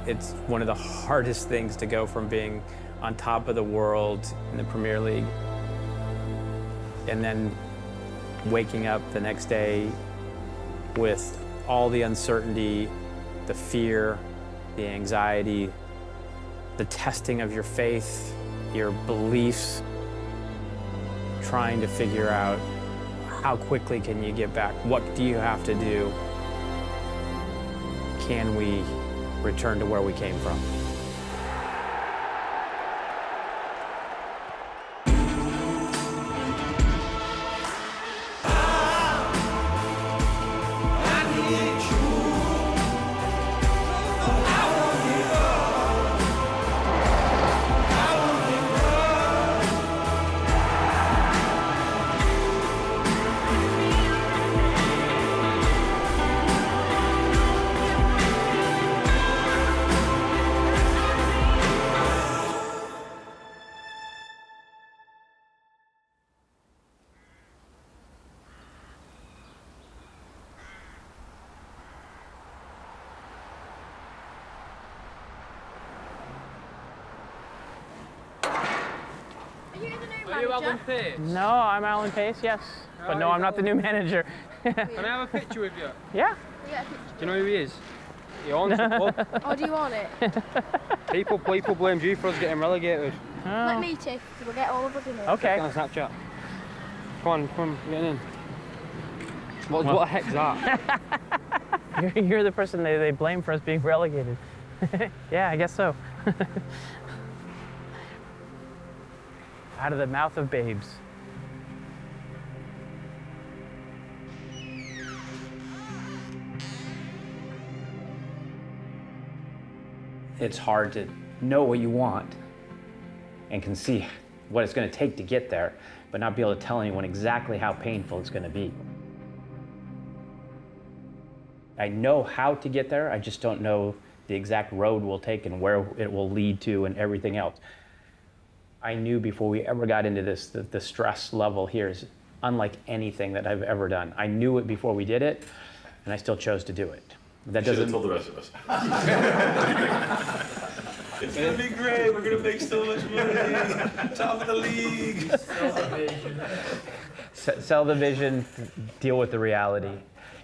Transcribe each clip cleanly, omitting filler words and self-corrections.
It's one of the hardest things to go from being on top of the world in the Premier League and then waking up the next day with all the uncertainty, the fear, the anxiety, the testing of your faith, your beliefs, trying to figure out how quickly can you get back? What do you have to do? Can we return to where we came from? Are you Alan Pace? No, I'm Alan Pace, yes. But no, I'm not the new manager. Can I have a picture with you? Yeah. Do you know who he is? He owns the club. Oh, do you want it? People blame you for us getting relegated. Oh. Let me take it, we'll get all of us in it. Okay. Get on Snapchat. Come on, get in. What the heck's that? You're the person they blame for us being relegated. Yeah, I guess so. Out of the mouth of babes. It's hard to know what you want and can see what it's going to take to get there, but not be able to tell anyone exactly how painful it's going to be. I know how to get there, I just don't know the exact road we'll take and where it will lead to and everything else. I knew before we ever got into this that the stress level here is unlike anything that I've ever done. I knew it before we did it, and I still chose to do it. That doesn't told the rest of us. It's gonna be great. We're gonna make so much money. Top of the league. sell the vision, deal with the reality.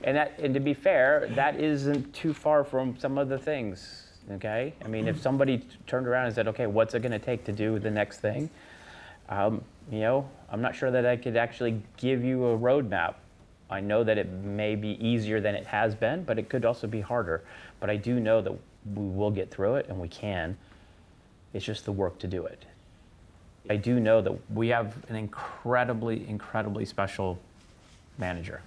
And to be fair, that isn't too far from some of the things, okay? I mean, if somebody turned around and said, okay, what's it gonna take to do the next thing? You know, I'm not sure that I could actually give you a roadmap. I know that it may be easier than it has been, but it could also be harder. But I do know that we will get through it, and we can. It's just the work to do it. I do know that we have an incredibly, incredibly special manager.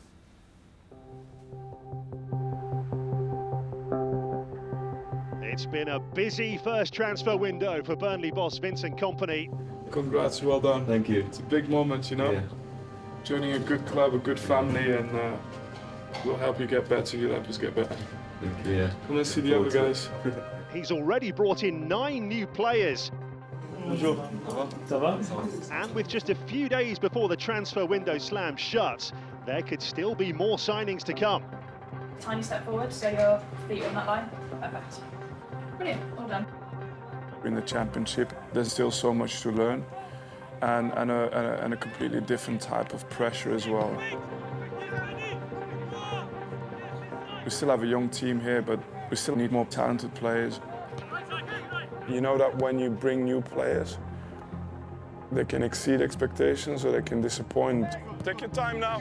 It's been a busy first transfer window for Burnley boss Vincent Kompany. Congrats, well done. Thank you. It's a big moment, you know. Yeah. Joining a good club, a good family, and we'll help you get better. You'll help us get better. Thank you. Yeah. Come and see the other guys. He's already brought in 9 new players. Bonjour. Ça va? And with just a few days before the transfer window slams shut, there could still be more signings to come. Tiny step forward, so your feet are on that line. Perfect. Brilliant, well done. In the championship, there's still so much to learn, and a completely different type of pressure as well. We still have a young team here, but we still need more talented players. You know that when you bring new players, they can exceed expectations or they can disappoint. Take your time now.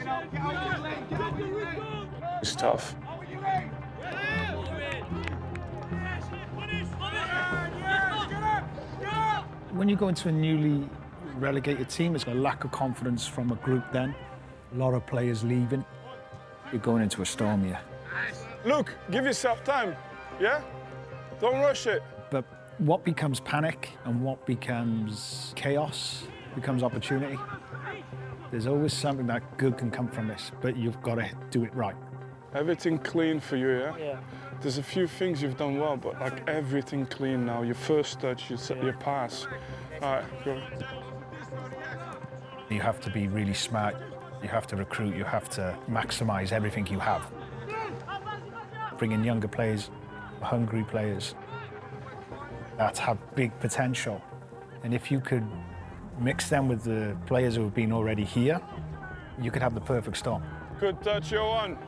It's tough. When you go into a newly relegated team, there's a lack of confidence from a group then. A lot of players leaving. You're going into a storm here. Look, give yourself time, yeah? Don't rush it. But what becomes panic and what becomes chaos becomes opportunity. There's always something that good can come from this, but you've got to do it right. Everything clean for you, yeah? Yeah. There's a few things you've done well, but like everything clean now. Your first touch, your pass. All right, go. You have to be really smart. You have to recruit. You have to maximise everything you have. Bring in younger players, hungry players. that have big potential. And if you could mix them with the players who have been already here, you could have the perfect storm. Good touch, Johan.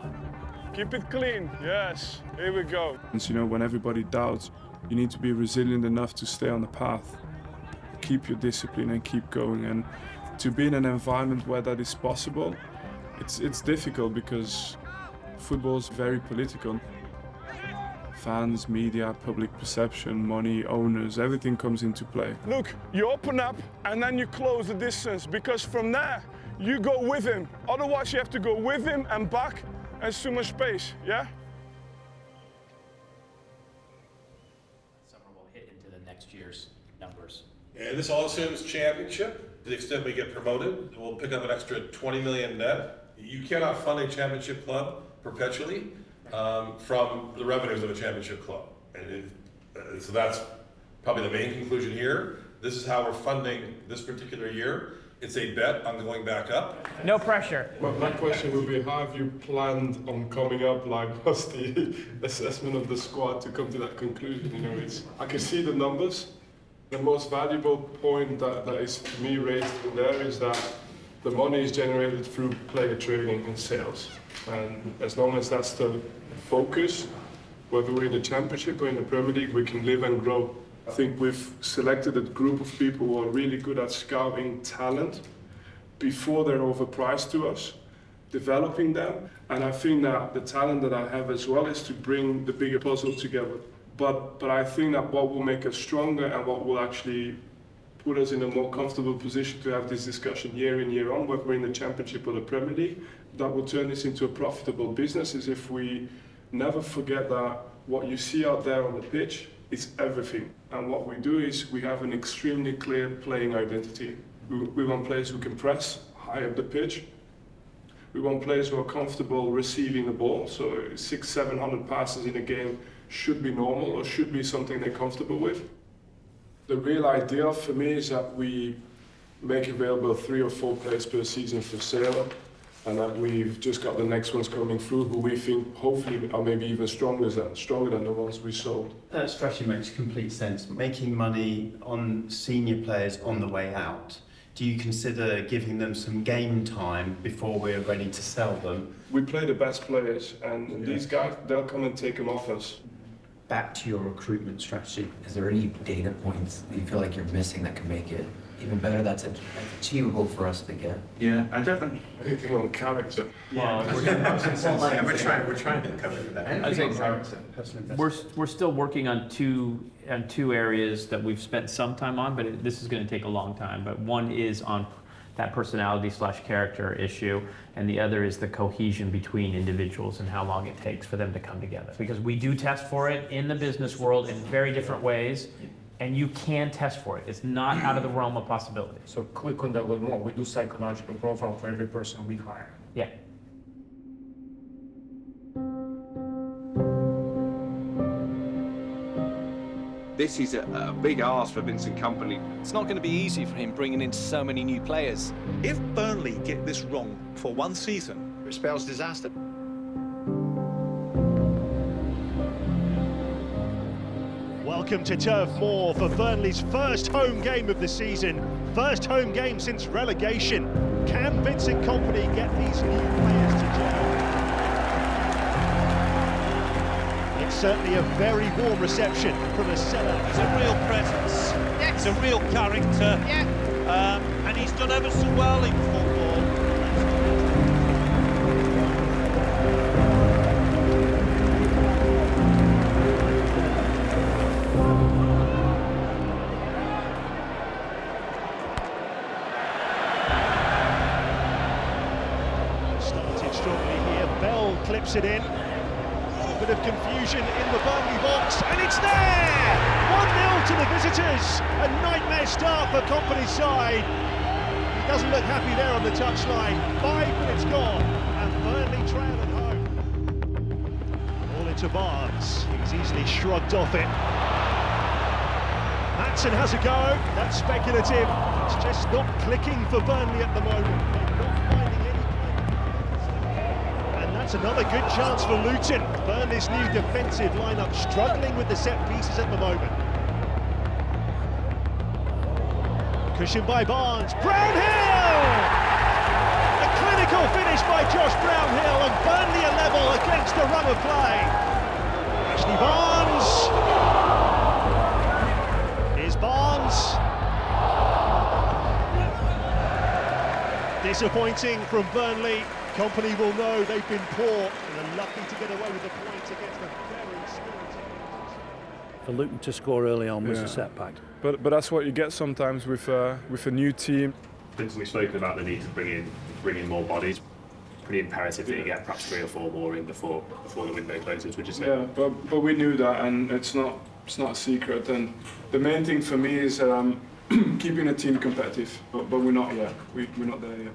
Keep it clean. Yes, here we go. And you know, when everybody doubts, you need to be resilient enough to stay on the path. Keep your discipline and keep going. And to be in an environment where that is possible, it's difficult because football is very political. Fans, media, public perception, money, owners, everything comes into play. Look, you open up and then you close the distance, because from there you go with him. Otherwise you have to go with him and back, and it's too much space, yeah? Summer will hit into the next year's numbers. And this all assumes championship. To the extent we get promoted, we'll pick up an extra 20 million net. You cannot fund a championship club perpetually from the revenues of a championship club. And so that's probably the main conclusion here. This is how we're funding this particular year. It's a bet on going back up. No pressure. Well, my question would be, how have you planned on coming up? Like, what's the assessment of the squad to come to that conclusion? You know, I can see the numbers. The most valuable point that is to me raised in there is that the money is generated through player training and sales. And as long as that's the focus, whether we're in the Championship or in the Premier League, we can live and grow. I think we've selected a group of people who are really good at scouting talent before they're overpriced to us, developing them. And I think that the talent that I have as well is to bring the bigger puzzle together. But I think that what will make us stronger and what will actually put us in a more comfortable position to have this discussion year in, year on, whether we're in the Championship or the Premier League, that will turn this into a profitable business, is if we never forget that what you see out there on the pitch is everything. And what we do is we have an extremely clear playing identity. We want players who can press high up the pitch. We want players who are comfortable receiving the ball. So 600-700 passes in a game should be normal, or should be something they're comfortable with. The real ideal for me is that we make available 3 or 4 players per season for sale, and that we've just got the next ones coming through who we think hopefully are maybe even stronger than the ones we sold. That strategy makes complete sense. Making money on senior players on the way out. Do you consider giving them some game time before we're ready to sell them? We play the best players, and these guys, they'll come and take them off us. Back to your recruitment strategy. Is there any data points that you feel like you're missing that can make it even better, that's achievable for us to get? Yeah, I definitely. Anything on character. Well, we're trying to cover that. I think we're still working on two areas that we've spent some time on, but this is going to take a long time. But one is on that personality/character issue, and the other is the cohesion between individuals and how long it takes for them to come together. Because we do test for it in the business world in very different ways, and you can test for it. It's not out of the realm of possibility. So click on that little more. We do psychological profile for every person we hire. Yeah. This is a big ask for Vincent Kompany. It's not going to be easy for him bringing in so many new players. If Burnley get this wrong for one season, it spells disaster. Welcome to Turf Moor for Burnley's first home game of the season. First home game since relegation. Can Vincent Kompany get these new players to gel? It's certainly a very warm reception from a sellout. He's a real presence. Yes. He's a real character. Yeah. And he's done ever so well in football. Started strongly here. Bell clips it in. A bit of confusion in the Burnley box, and it's there! 1-0 to the visitors. A nightmare start for Kompany's side. He doesn't look happy there on the touchline. 5 minutes gone, and Burnley trail at home. All into Barnes. He's easily shrugged off it. Matson has a go. That's speculative. It's just not clicking for Burnley at the moment. They're not finding any. And that's another good chance for Luton. Burnley's new defensive lineup struggling with the set pieces at the moment. Cushion by Barnes. Brownhill! A clinical finish by Josh Brownhill, and Burnley are level against the run of play. Ashley Barnes. Here's Barnes. Disappointing from Burnley. Kompany will know they've been poor and are lucky to get away with the points against a very spirited. For Luton to score early on was a setback. But that's what you get sometimes with a new team. Vincent, we've spoken about the need to bring in more bodies. Pretty imperative that you get perhaps 3 or 4 more in before the window closes, would you say? Yeah, but we knew that, and it's not a secret. And the main thing for me is keeping the team competitive. But we're not yet. We're not there yet.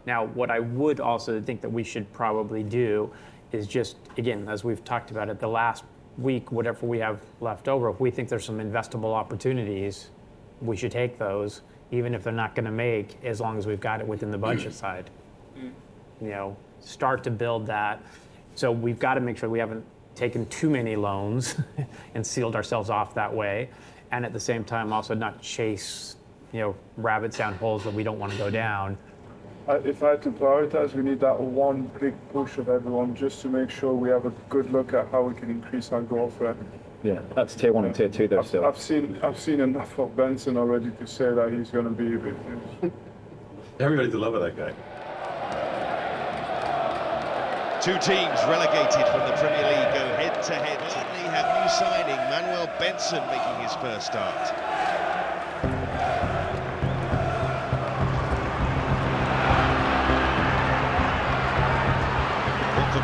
Now, what I would also think that we should probably do is just, again, as we've talked about it, the last week, whatever we have left over, if we think there's some investable opportunities, we should take those, even if they're not going to make, as long as we've got it within the budget side. You know, start to build that. So we've got to make sure we haven't taken too many loans and sealed ourselves off that way, and at the same time also not chase, you know, rabbits down holes that we don't want to go down. If I had to prioritize, we need that one big push of everyone just to make sure we have a good look at how we can increase our goal threat. Yeah, that's tier 1 and tier 2 though still. I've seen enough of Benson already to say that he's going to be a bit. Everybody's in love with that guy. 2 teams relegated from the Premier League go head-to-head. Burnley have new signing Manuel Benson making his first start.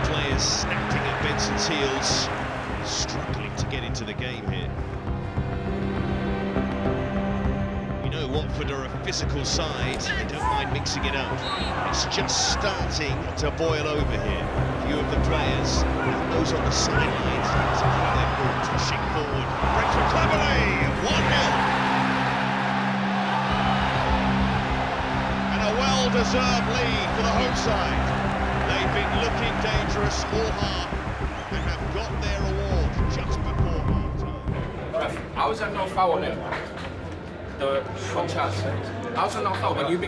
Players snapping at Benson's heels, struggling to get into the game here. We know Watford are a physical side, they don't mind mixing it up. It's just starting to boil over here. A few of the players, those on the sidelines, they're pushing forward. Brentford cleverly, 1-0. And a well-deserved lead for the home side. They've been looking dangerous all half and have got their reward just before half-time. How was that no foul on him? The one chance. How was that no foul? But you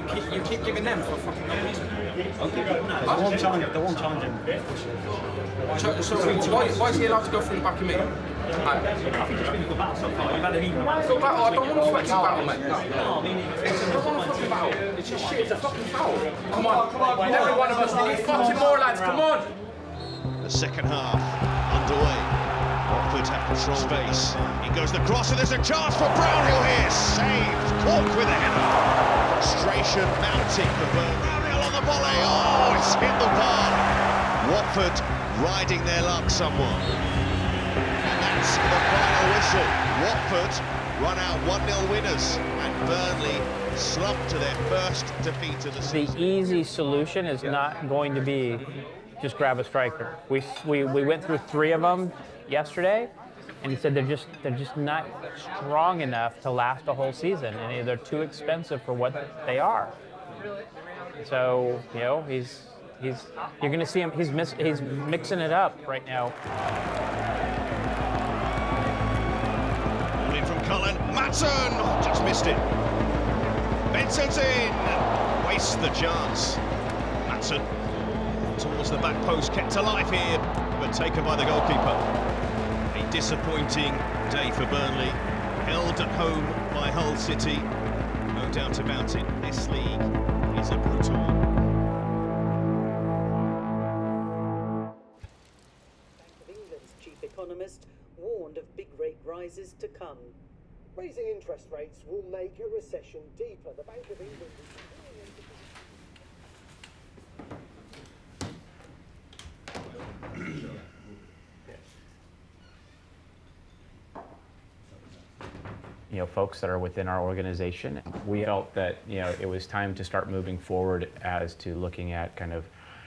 keep giving them for fucking no reason. The one challenging. So why is he allowed to go through the back of me? I think it's been a good battle so far. You've had an even battle. I don't want a fucking battle, mate. No, I mean, I don't want a fucking battle. It's just shit. It's a fucking foul. Come on. Every one of us need fucking more, lads. Come on. The second half underway. Watford have control space. In goes the cross, and there's a chance for Brownhill here. Saved. Cork with a header. Frustration mounting for Burnley. Brownhill on the volley. Oh, it's hit the bar. Watford riding their luck somewhat. The final whistle. Watford run out 1-0 winners, and Burnley slumped to their first defeat of the season. The easy solution is not going to be just grab a striker. We went through 3 of them yesterday, and he said they're just not strong enough to last a whole season, and they're too expensive for what they are. So you know you're going to see him. He's mixing it up right now. Cullen, Matson, just missed it. Benson's in, wastes the chance. Matson towards the back post, kept alive here, but taken by the goalkeeper. A disappointing day for Burnley, held at home by Hull City. No doubt about it, this league is a brutal one. Bank of England's chief economist warned of big rate rises to come. Raising interest rates will make a recession deeper. The Bank of England is You know, folks that are within our organization, we felt that, you know, it was time to start moving forward as to looking at kind of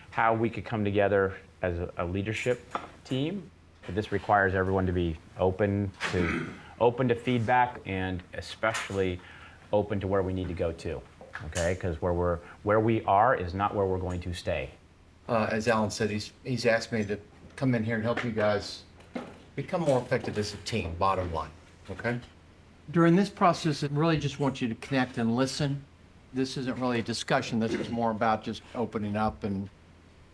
how we could come together as a leadership team. But this requires everyone to be open to feedback, and especially open to where we need to go to, okay? Because where we are is not where we're going to stay. As Alan said, he's asked me to come in here and help you guys become more effective as a team, bottom line, okay? During this process, I really just want you to connect and listen. This isn't really a discussion. This is more about just opening up and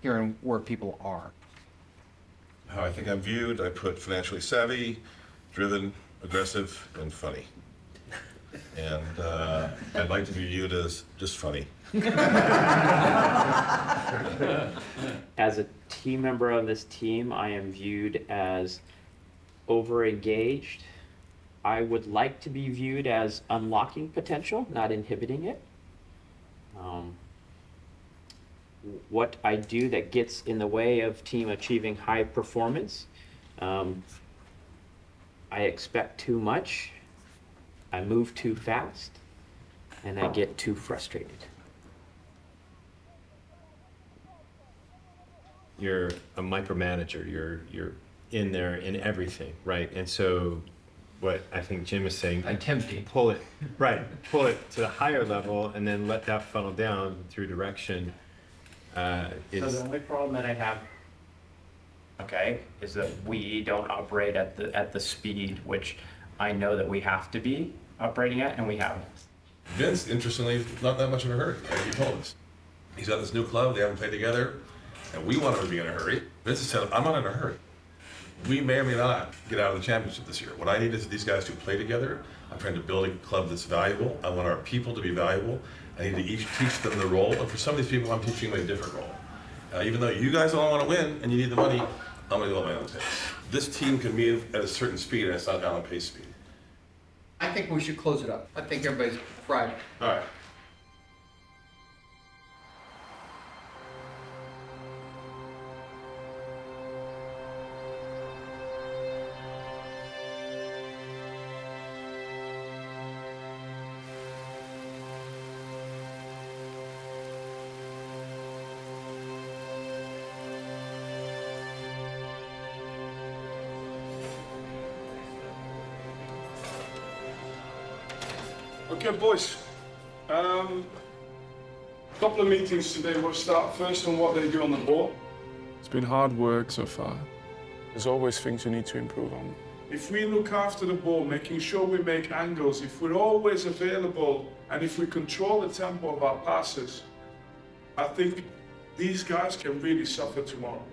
hearing where people are. How I think I'm viewed, I put financially savvy, driven, aggressive, and funny. And I'd like to be viewed as just funny. As a team member of this team, I am viewed as over-engaged. I would like to be viewed as unlocking potential, not inhibiting it. What I do that gets in the way of team achieving high performance, I expect too much, I move too fast, and I get too frustrated. You're a micromanager. You're in there in everything, right? And so, what I think Jim is saying, attempting pull it to the higher level, and then let that funnel down through direction. So the only problem that I have, okay, is that we don't operate at the speed which I know that we have to be operating at, and we haven't. Vince, interestingly, is not that much in a hurry, like he told us. He's got this new club, they haven't played together, and we want him to be in a hurry. Vince has said, I'm not in a hurry. We may or may not get out of the championship this year. What I need is these guys to play together. I'm trying to build a club that's valuable. I want our people to be valuable. I need to each teach them the role, and for some of these people, I'm teaching them a different role. Even though you guys all want to win and you need the money, I'm going to go at my own pace. This team can move at a certain speed, and it's not Alan Pace speed. I think we should close it up. I think everybody's fried. All right. Okay, boys. Couple of meetings today. We'll start first on what they do on the ball. It's been hard work so far. There's always things you need to improve on. If we look after the ball, making sure we make angles, if we're always available, and if we control the tempo of our passes, I think these guys can really suffer tomorrow.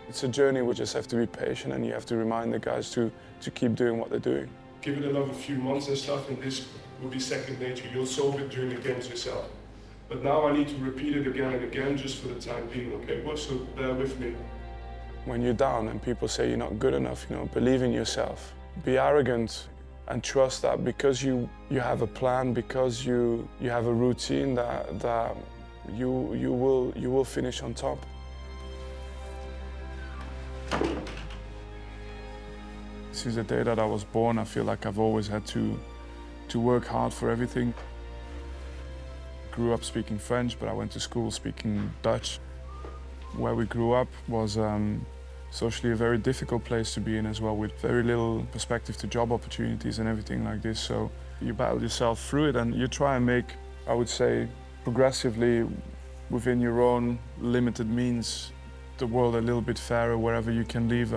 It's a journey. We just have to be patient, and you have to remind the guys to keep doing what they're doing. Give it another few months and stuff, and this will be second nature. You'll solve it during the games yourself. But now I need to repeat it again and again, just for the time being, okay? So bear with me. When you're down and people say you're not good enough, believe in yourself. Be arrogant and trust that because you have a plan, because you have a routine, that you will finish on top. Since the day that I was born, I feel like I've always had to work hard for everything. Grew up speaking French, but I went to school speaking Dutch. Where we grew up was socially a very difficult place to be in as well, with very little perspective to job opportunities and everything like this. So you battle yourself through it, and you try and make, I would say, progressively within your own limited means, the world a little bit fairer, wherever you can leave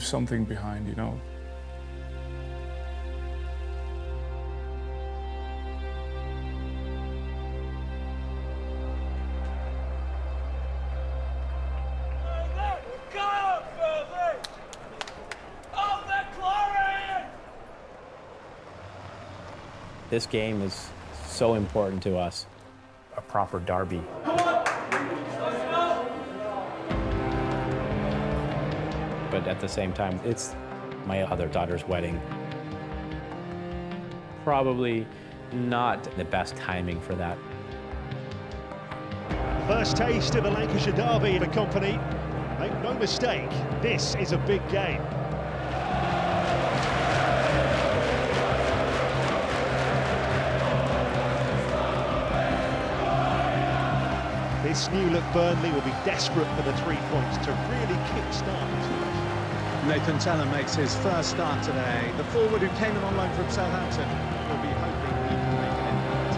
something behind, This game is so important to us. A proper derby. But at the same time, it's my other daughter's wedding. Probably not the best timing for that. First taste of a Lancashire derby for Kompany. Make no mistake, this is a big game. This new-look Burnley will be desperate for the 3 points to really kick-start this match. Nathan Teller makes his first start today. The forward who came in on loan from Southampton will be hoping he can make an impact.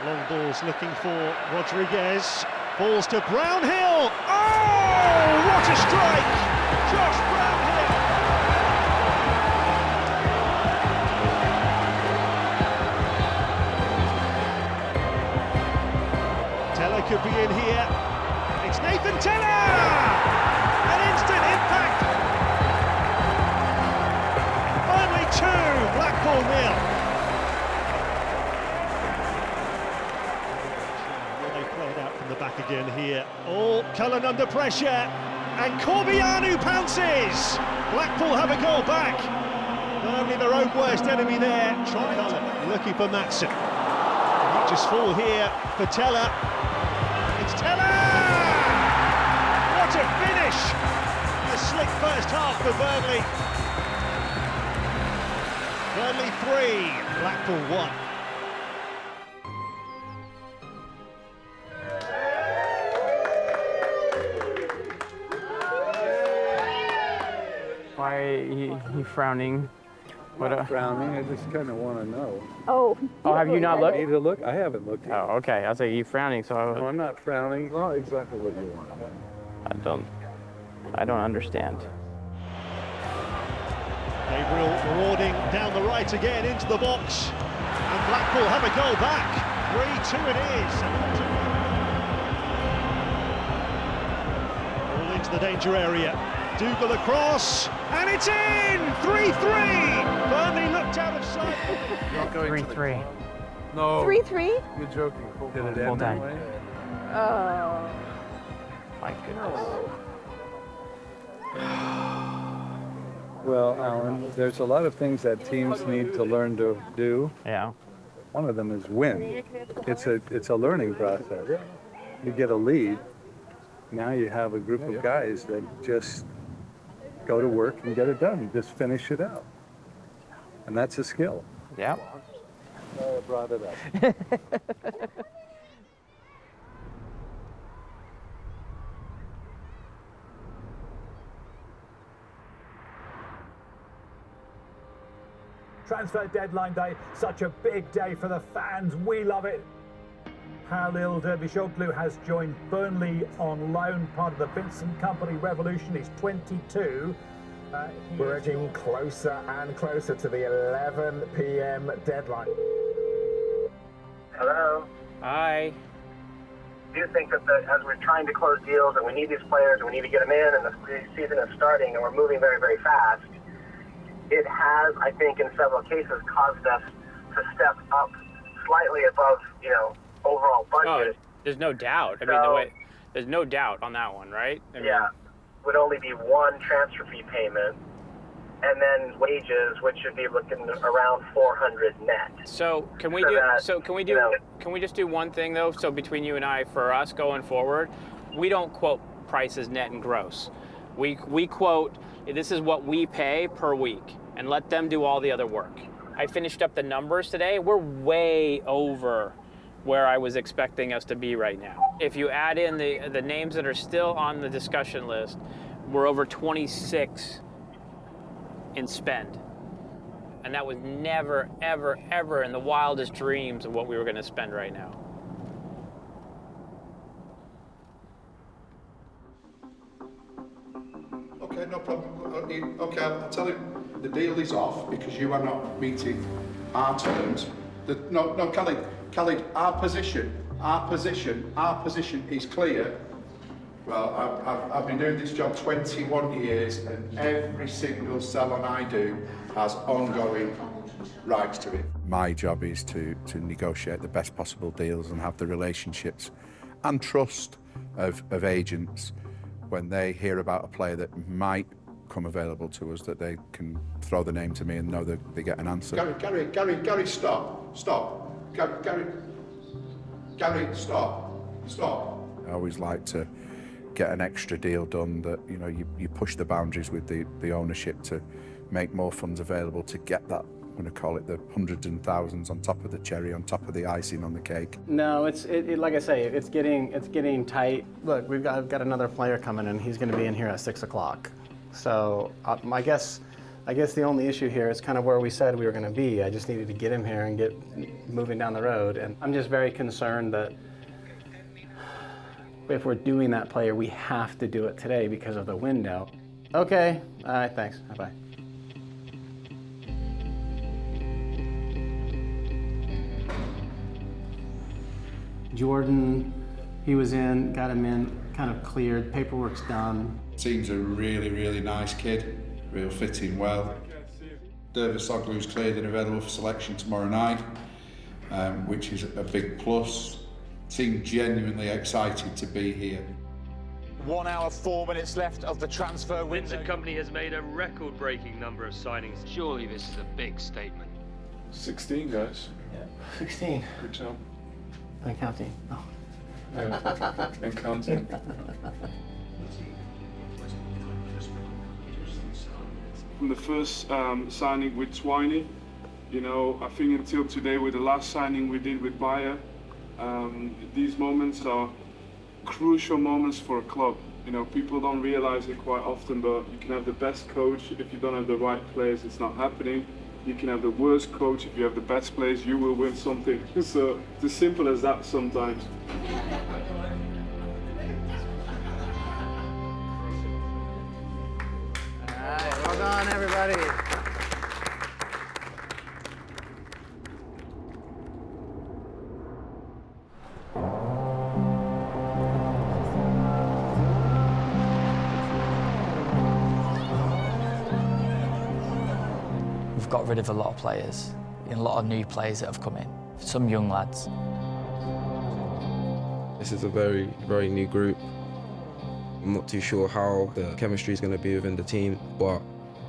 Long Ball's looking for Rodriguez. Falls to Brownhill. Oh, what a strike! Josh Brownhill. Teller could be in here. It's Nathan Teller! An instant impact. Burnley 2, Blackpool 0. The back again here. All Cullen under pressure, and Corbianu pounces. Blackpool have a goal back. Burnley their own worst enemy there. Try Cullen looking for Matson. He just fall here for Teller. It's Teller. What a finish! A slick first half for Burnley. Burnley 3, Blackpool 1. Why are you frowning? I'm not frowning, I just kind of want to know. Oh, have you not looked? I need to look? I haven't looked yet. Oh, okay. I was like, you frowning, so No, I'm not frowning. Not exactly what you want. I don't understand. Gabriel marauding down the right again into the box, and Blackpool have a goal back. 3-2 it is. All into the danger area. Dougal across, and it's in! 3-3! Burnley looked out of sight. Not going 3-3. No. 3-3? You're joking. Did it Full end that time. way? Oh. My goodness. Well, Alan, there's a lot of things that teams need to learn to do. Yeah. One of them is win. It's a learning process. You get a lead, now you have a group of guys that just go to work and get it done. Just finish it out. And that's a skill. Yeah. I brought it up. Transfer deadline day, such a big day for the fans. We love it. Halil Dervishoglu has joined Burnley on loan, part of the Vincent Kompany revolution. He's 22. We're edging closer and closer to the 11 p.m. deadline. Hello. Hi. Do you think that as we're trying to close deals and we need these players and we need to get them in and the season is starting and we're moving very, very fast, it has, I think, in several cases caused us to step up slightly above, overall budget. Oh, there's no doubt. I mean, there's no doubt on that one, right? I mean, would only be one transfer fee payment, and then wages, which should be looking around 400 net. So can we Can we just do one thing though? So between you and I, for us going forward, we don't quote prices net and gross. We quote, this is what we pay per week, and let them do all the other work. I finished up the numbers today. We're way over where I was expecting us to be right now. If you add in the names that are still on the discussion list, we're over 26 in spend. And that was never, ever, ever in the wildest dreams of what we were going to spend right now. Okay, no problem. Okay, I'll tell you, the deal is off because you are not meeting our terms. No, Khalid, our position is clear. Well, I've been doing this job 21 years, and every single salon I do has ongoing rights to it. My job is to negotiate the best possible deals and have the relationships and trust of agents when they hear about a player that might come available to us, that they can throw the name to me and know that they get an answer. Gary, stop. Gary, stop. I always like to get an extra deal done that, you push the boundaries with the ownership to make more funds available to get that, I'm going to call it the hundreds and thousands on top of the cherry, on top of the icing on the cake. No, it's like I say, it's getting tight. Look, I've got another player coming in. He's going to be in here at 6 o'clock. So I guess I guess the only issue here is kind of where we said we were going to be. I just needed to get him here and get moving down the road. And I'm just very concerned that if we're doing that player, we have to do it today because of the window. Okay, all right, thanks, bye-bye. Jordan, he was in, got him in, kind of cleared, paperwork's done. Seems a really, really nice kid, real fitting well. Davis Soglu's cleared and available for selection tomorrow night, which is a big plus. Seemed genuinely excited to be here. 1 hour, 4 minutes left of the transfer window. Vincent Kompany has made a record-breaking number of signings. Surely this is a big statement. 16, guys. Yeah. 16. Good job. And counting. Oh. Yeah, and counting. From the first signing with Twiney, you know, I think until today with the last signing we did with Bayer, these moments are crucial moments for a club. You know, people don't realize it quite often, but you can have the best coach. If you don't have the right players, it's not happening. You can have the worst coach. If you have the best players, you will win something. So it's as simple as that sometimes. All right, well done, everybody. We've got rid of a lot of players, and a lot of new players that have come in, some young lads. This is a very, very new group. I'm not too sure how the chemistry is going to be within the team, but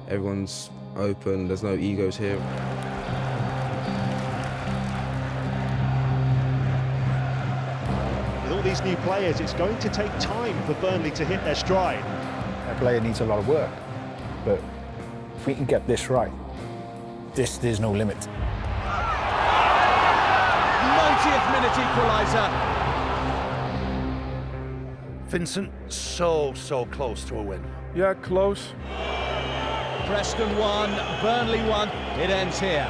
everyone's open, there's no egos here. With all these new players, it's going to take time for Burnley to hit their stride. That player needs a lot of work, but if we can get this right, there's no limit. 90th minute equaliser. Vincent, so close to a win. Yeah, close. Preston 1, Burnley 1. It ends here.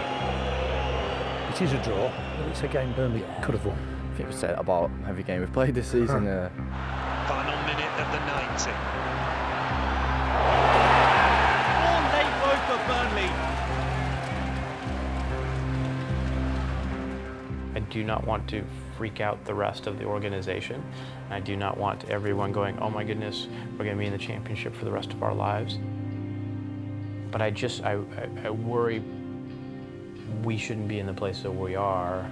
It is a draw, but it's a game Burnley could have won. I think we've said about every game we've played this season. Final minute of the 90. One late blow for Burnley. I do not want to freak out the rest of the organization. I do not want everyone going, oh my goodness, we're going to be in the championship for the rest of our lives. But I worry we shouldn't be in the place that we are.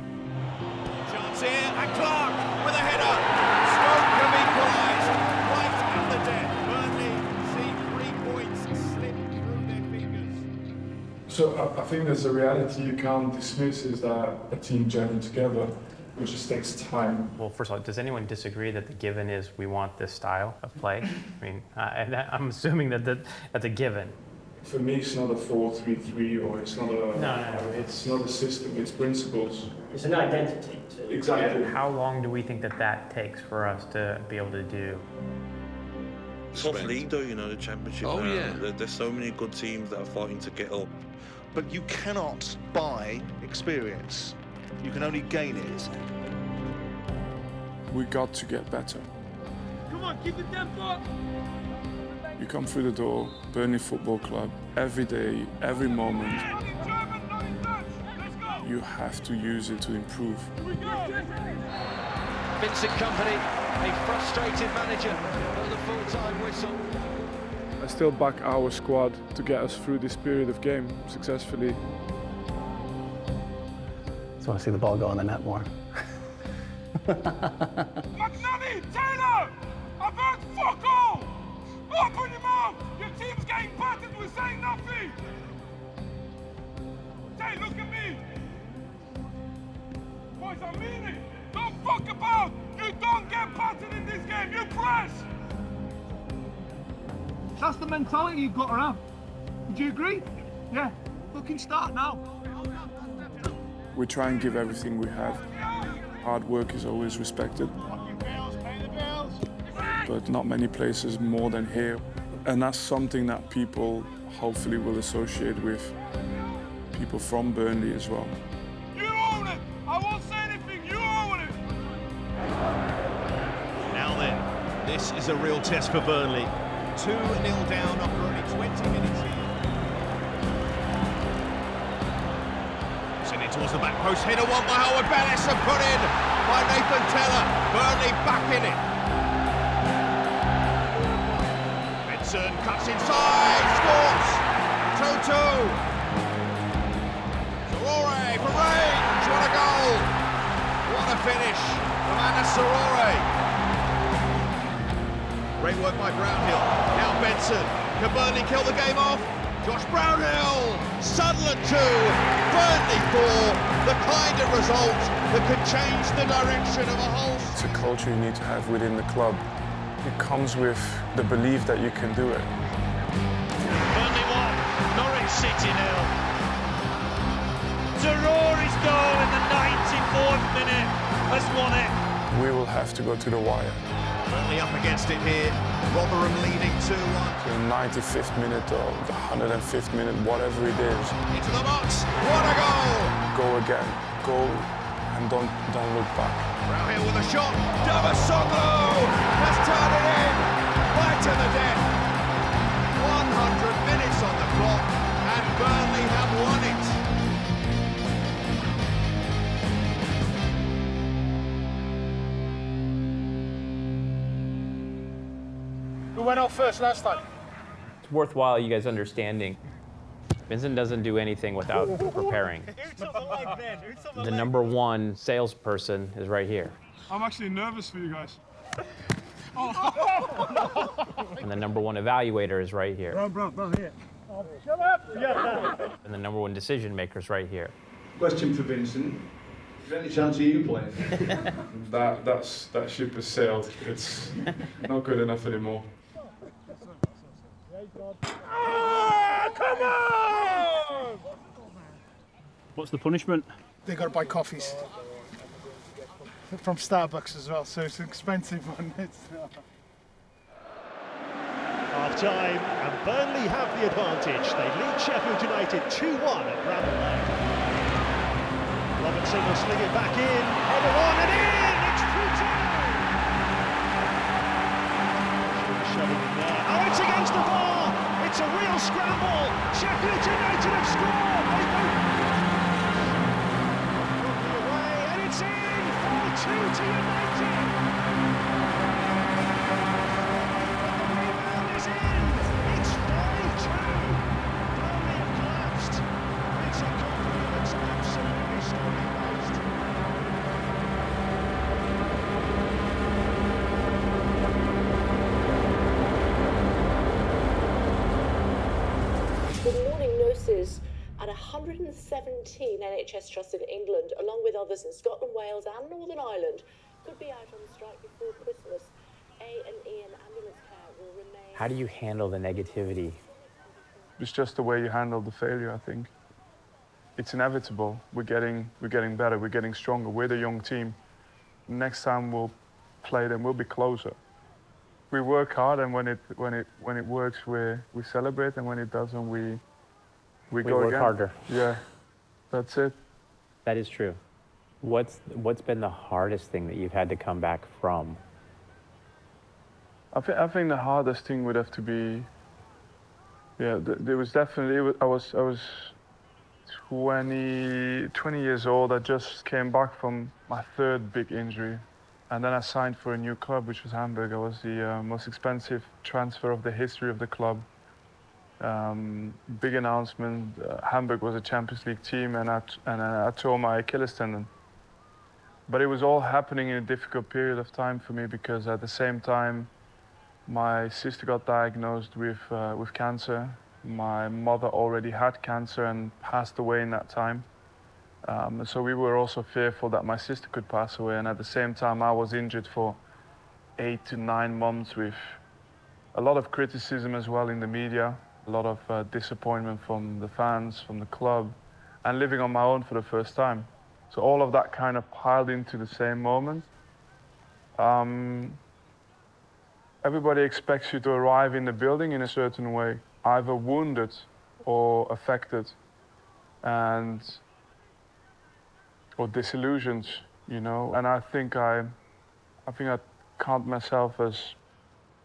Chance here, and Clark with a header. Stoke have equalised right at the death. Burnley see 3 points slip through their fingers. So I think there's a reality you can't dismiss, is that a team gelling together, which just takes time. Well, first of all, does anyone disagree that the given is we want this style of play? I mean, I'm assuming that that's a given. For me, it's not a 4-3-3, or it's not a. No. It's not a system. It's principles. It's an identity. Exactly. How long do we think that takes for us to be able to do? Tough league though, you know, the championship. Oh yeah. There's so many good teams that are fighting to get up. But you cannot buy experience. You can only gain it. We got to get better. Come on, keep the tempo. You come through the door, Burnley Football Club, every day, every moment. You have to use it to improve. Vincent Kompany, a frustrated manager with a full-time whistle. I still back our squad to get us through this period of game successfully. Just want to see the ball go in the net more. McNally, Taylor! I've heard fuck all! Open your mouth! Your team's getting battered, we're saying nothing! Tay, look at me! Boys, I mean it! Don't fuck about! You don't get battered in this game, you press! That's the mentality you've got to have. Would you agree? Yeah. Fucking start now. We try and give everything we have. Hard work is always respected. But not many places more than here. And that's something that people hopefully will associate with people from Burnley as well. You own it! I won't say anything, you own it! Now then, this is a real test for Burnley. 2-0 down after only 20 minutes here. Send it towards the back post, header won by Howard Bellis and put in by Nathan Teller. Burnley back in it. Vincent cuts inside, scores! 2-2. Sorore for range, what a goal! What a finish from Anna Sorore. Great work by Brownhill. Now Benson. Can Burnley kill the game off? Josh Brownhill. Sunderland 2, Burnley 4. The kind of result that could change the direction of a whole. It's a culture you need to have within the club. It comes with the belief that you can do it. Burnley 1, Norwich City 0. Sorore's goal in the 94th minute has won it. We will have to go to the wire. Burnley up against it here. Rotherham leading 2-1. The 95th minute or the 105th minute, whatever it is. Into the box. What a goal! Go again. Go and don't look back. Brownhill with a shot. Davasoglu has turned it in. Right to the death. 100 minutes on the clock and Burnley have won it. Who went off first last time? It's worthwhile you guys understanding. Vincent doesn't do anything without preparing. The number one salesperson is right here. I'm actually nervous for you guys. And the number one evaluator is right here. Bro, here. Shut up! Yeah. And the number one decision maker is right here. Question for Vincent. Is there any chance of you playing? that ship has sailed. It's not good enough anymore. Come on! What's the punishment? They got to buy coffees. From Starbucks as well, so it's an expensive one. Half time, and Burnley have the advantage. They lead Sheffield United 2-1 at Bramall Lane. Robinson will sling it back in, header on and in! It's 2-2! Shoving in there. Oh, it's against the bar! It's a real scramble! Sheffield United have scored! Away, and it's in! 4-2 to United! At 117 NHS trusts in England, along with others in Scotland, Wales and Northern Ireland, could be out on strike before Christmas. A&E and ambulance care will remain... How do you handle the negativity? It's just the way you handle the failure, I think. It's inevitable. We're getting better, we're getting stronger. We're the young team. Next time we'll play them, we'll be closer. We work hard, and when it works, we celebrate, and when it doesn't, we go work again. harder. Yeah, that's it. That is true. What's been the hardest thing that you've had to come back from? I think the hardest thing would have to be, there was definitely, I was 20 years old. I just came back from my third big injury, and then I signed for a new club, which was Hamburg. I was the most expensive transfer of the history of the club. Big announcement. Hamburg was a Champions League team, and I tore my Achilles tendon. But it was all happening in a difficult period of time for me, because at the same time, my sister got diagnosed with cancer. My mother already had cancer and passed away in that time. So we were also fearful that my sister could pass away, and at the same time, I was injured for 8 to 9 months with a lot of criticism as well in the media. A lot of disappointment from the fans, from the club, and living on my own for the first time. So all of that kind of piled into the same moment. everybody expects you to arrive in the building in a certain way, either wounded or affected, or disillusioned, you know. And I think I count myself as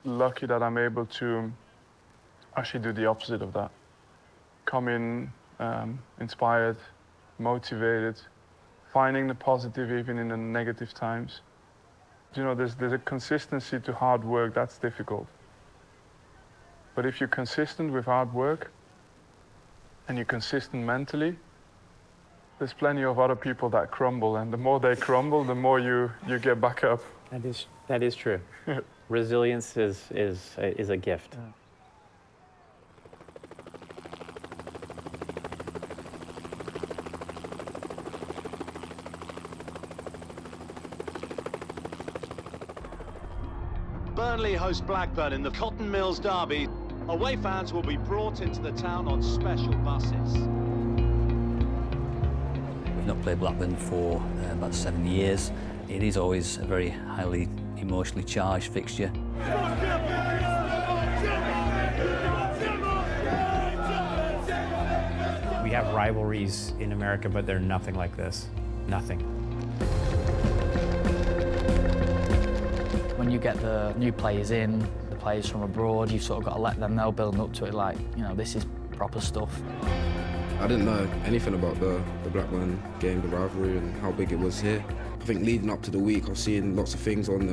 lucky that I'm able to actually do the opposite of that. Come in inspired, motivated, finding the positive even in the negative times. You know, there's a consistency to hard work that's difficult. But if you're consistent with hard work and you're consistent mentally, there's plenty of other people that crumble, and the more they crumble, the more you get back up. That is true. Resilience is a gift. Burnley host Blackburn in the Cotton Mills derby. Away fans will be brought into the town on special buses. We've not played Blackburn for about 7 years. It is always a very highly emotionally charged fixture. We have rivalries in America, but they're nothing like this. Nothing. When you get the new players in, the players from abroad, you've sort of got to let them know, building up to it, like, you know, this is proper stuff. I didn't know anything about the Blackburn game, the rivalry, and how big it was here. I think leading up to the week, I was seeing lots of things on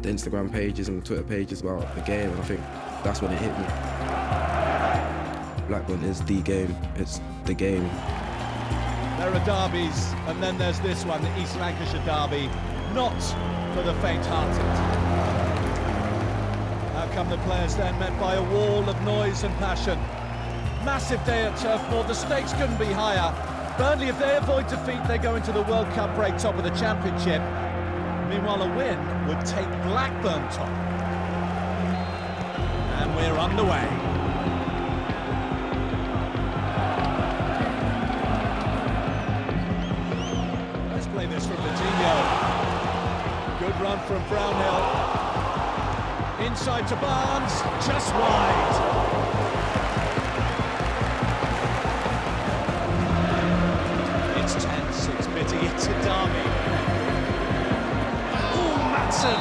the Instagram pages and Twitter pages about the game, and I think that's when it hit me. Blackburn is the game. It's the game. There are derbies, and then there's this one, the East Lancashire derby, not for the faint-hearted. How come the players then met by a wall of noise and passion? Massive day at Turf Moor, the stakes couldn't be higher. Burnley, if they avoid defeat, they go into the World Cup break top of the Championship. Meanwhile, a win would take Blackburn top. And we're underway. Let's play this from Coutinho. Good run from Brownhill. Inside to Barnes, just wide. It's tense, it's bitty, it's a derby. Ooh, Maatsen!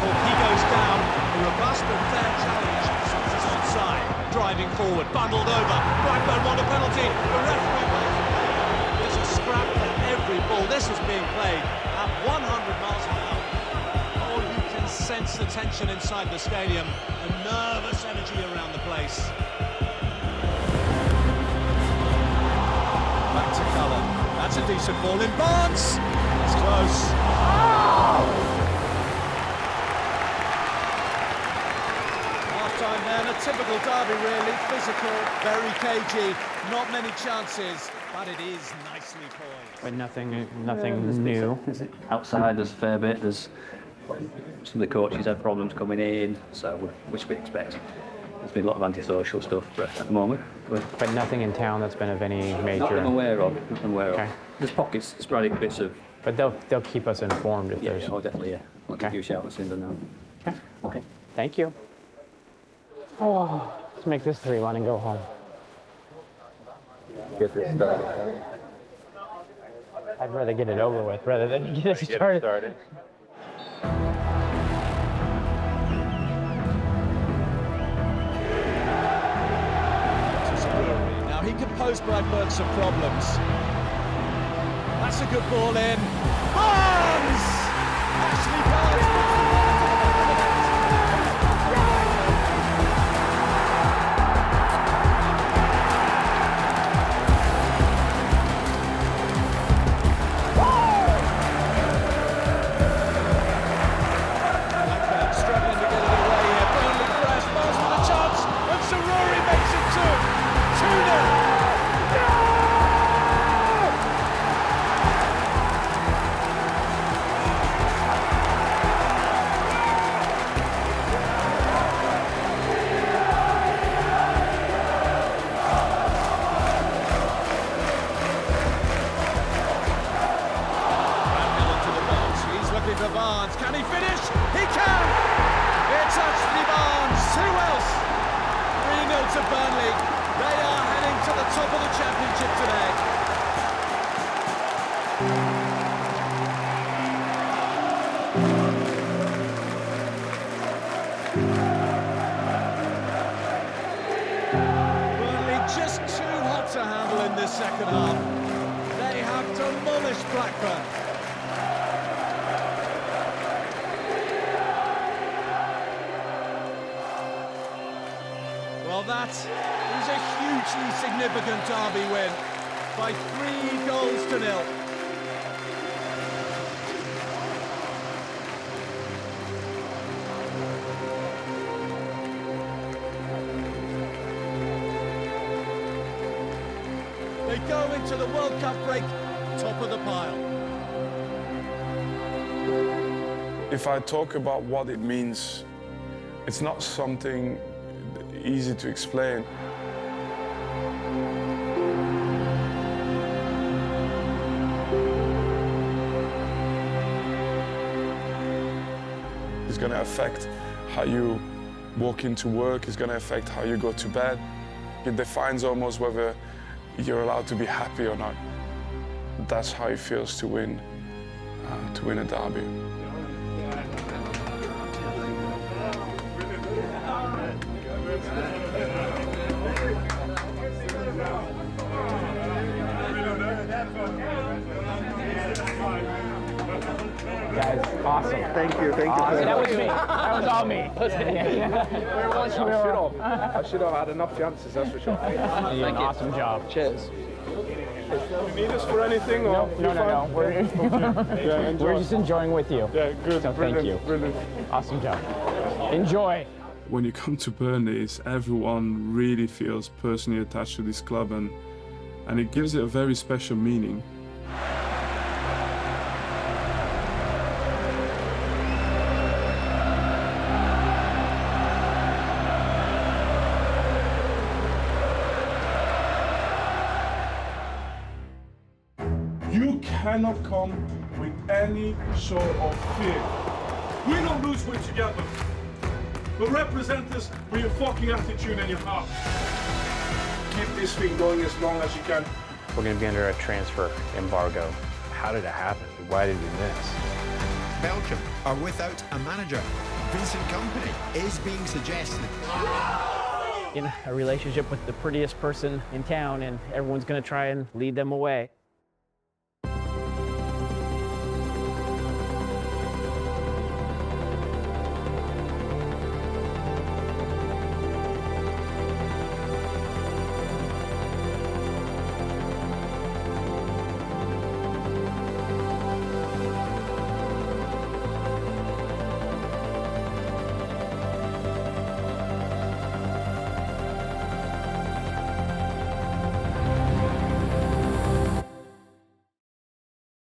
He goes down. A robust but fair challenge. He's onside. Driving forward, bundled over. Blackburn won a penalty. The referee wins. There's a scrap for every ball. This was being played at 100 miles an hour. Oh, you can sense the tension inside the stadium. A nervous energy around the place. Back to Cullen. That's a decent ball in Barnes. It's close. Half-time then, a typical derby really. Physical, very cagey, not many chances, but it is nicely poised. But nothing new. Outside, there's a fair bit. There's some of the coaches have problems coming in, so which we expect. There's been a lot of antisocial stuff at the moment. But nothing in town that's been of any major... Not that I'm aware of. Okay. There's pockets, sporadic bits of... But they'll keep us informed if there's... Oh, definitely, yeah. I'll give you a shout as soon as I know. Okay. Okay. Thank you. Oh, let's make this 3-1 and go home. Get this started. I'd rather get it over with rather than get it started. Now he can pose Blackburn some problems. That's a good ball in. Barnes! Ashley Barnes! to Burnley. They are heading to the top of the championship today. Burnley just too hot to handle in this second half. They have demolished Blackburn. Well, that is a hugely significant derby win by 3 goals to 0. They go into the World Cup break top of the pile. If I talk about what it means, it's not something easy to explain. It's going to affect how you walk into work, it's going to affect how you go to bed. It defines almost whether you're allowed to be happy or not. That's how it feels to win a derby. Guys, awesome. Thank you. Awesome. That was me. That was all me. I should have had enough chances, that's for sure. You did an awesome job. Cheers. You need us for anything? Or No. We're just enjoying with you. Yeah, good. So thank you. Brilliant. Awesome job. Enjoy. When you come to Burnley, everyone really feels personally attached to this club, and it gives it a very special meaning. You cannot come with any sort of fear. We don't lose weight together, but represent us with your fucking attitude and your heart. Keep this thing going as long as you can. We're going to be under a transfer embargo. How did it happen? Why did we miss? Belgium are without a manager. Vincent Kompany is being suggested. In a relationship with the prettiest person in town, and everyone's going to try and lead them away.